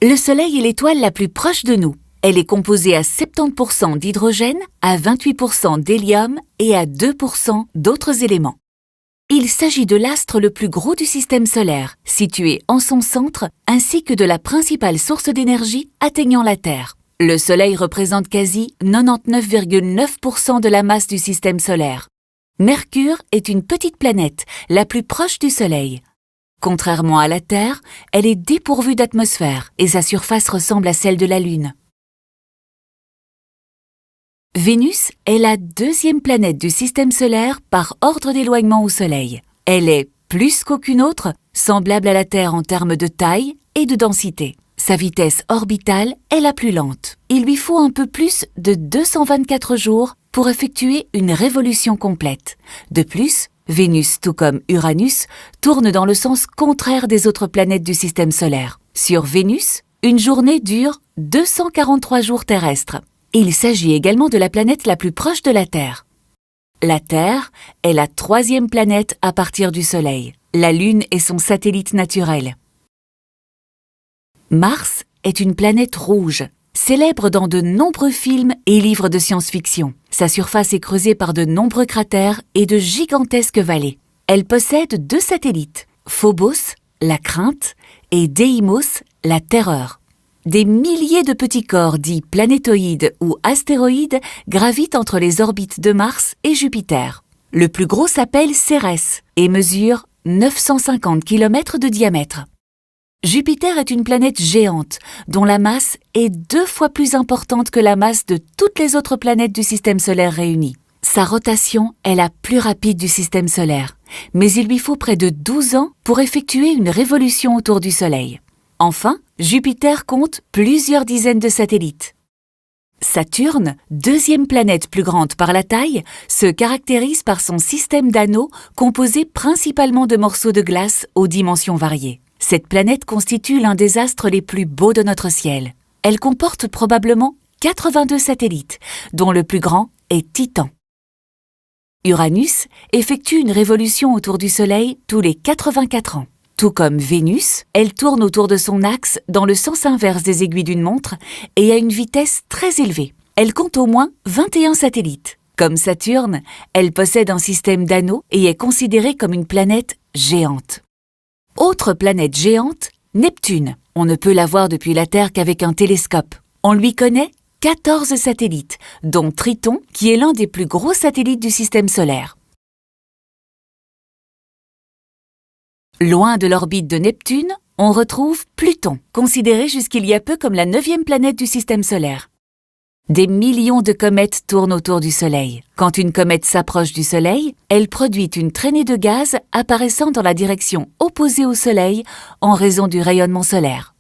Le Soleil est l'étoile la plus proche de nous. Elle est composée à 70% d'hydrogène, à 28% d'hélium et à 2% d'autres éléments. Il s'agit de l'astre le plus gros du système solaire, situé en son centre, ainsi que de la principale source d'énergie atteignant la Terre. Le Soleil représente quasi 99,9% de la masse du système solaire. Mercure est une petite planète, la plus proche du Soleil. Contrairement à la Terre, elle est dépourvue d'atmosphère et sa surface ressemble à celle de la Lune. Vénus est la deuxième planète du système solaire par ordre d'éloignement au Soleil. Elle est, plus qu'aucune autre, semblable à la Terre en termes de taille et de densité. Sa vitesse orbitale est la plus lente. Il lui faut un peu plus de 224 jours pour effectuer une révolution complète. De plus, Vénus, tout comme Uranus, tourne dans le sens contraire des autres planètes du système solaire. Sur Vénus, une journée dure 243 jours terrestres. Il s'agit également de la planète la plus proche de la Terre. La Terre est la troisième planète à partir du Soleil. La Lune est son satellite naturel. Mars est une planète rouge, célèbre dans de nombreux films et livres de science-fiction. Sa surface est creusée par de nombreux cratères et de gigantesques vallées. Elle possède 2 satellites, Phobos, la crainte, et Deimos, la terreur. Des milliers de petits corps dits planétoïdes ou astéroïdes gravitent entre les orbites de Mars et Jupiter. Le plus gros s'appelle Cérès et mesure 950 km de diamètre. Jupiter est une planète géante dont la masse est 2 fois plus importante que la masse de toutes les autres planètes du système solaire réunies. Sa rotation est la plus rapide du système solaire, mais il lui faut près de 12 ans pour effectuer une révolution autour du Soleil. Enfin, Jupiter compte plusieurs dizaines de satellites. Saturne, deuxième planète plus grande par la taille, se caractérise par son système d'anneaux composé principalement de morceaux de glace aux dimensions variées. Cette planète constitue l'un des astres les plus beaux de notre ciel. Elle comporte probablement 82 satellites, dont le plus grand est Titan. Uranus effectue une révolution autour du Soleil tous les 84 ans. Tout comme Vénus, elle tourne autour de son axe dans le sens inverse des aiguilles d'une montre et à une vitesse très élevée. Elle compte au moins 21 satellites. Comme Saturne, elle possède un système d'anneaux et est considérée comme une planète géante. Autre planète géante, Neptune. On ne peut la voir depuis la Terre qu'avec un télescope. On lui connaît 14 satellites, dont Triton, qui est l'un des plus gros satellites du système solaire. Loin de l'orbite de Neptune, on retrouve Pluton, considéré jusqu'il y a peu comme la 9e planète du système solaire. Des millions de comètes tournent autour du Soleil. Quand une comète s'approche du Soleil, elle produit une traînée de gaz apparaissant dans la direction opposée au Soleil en raison du rayonnement solaire.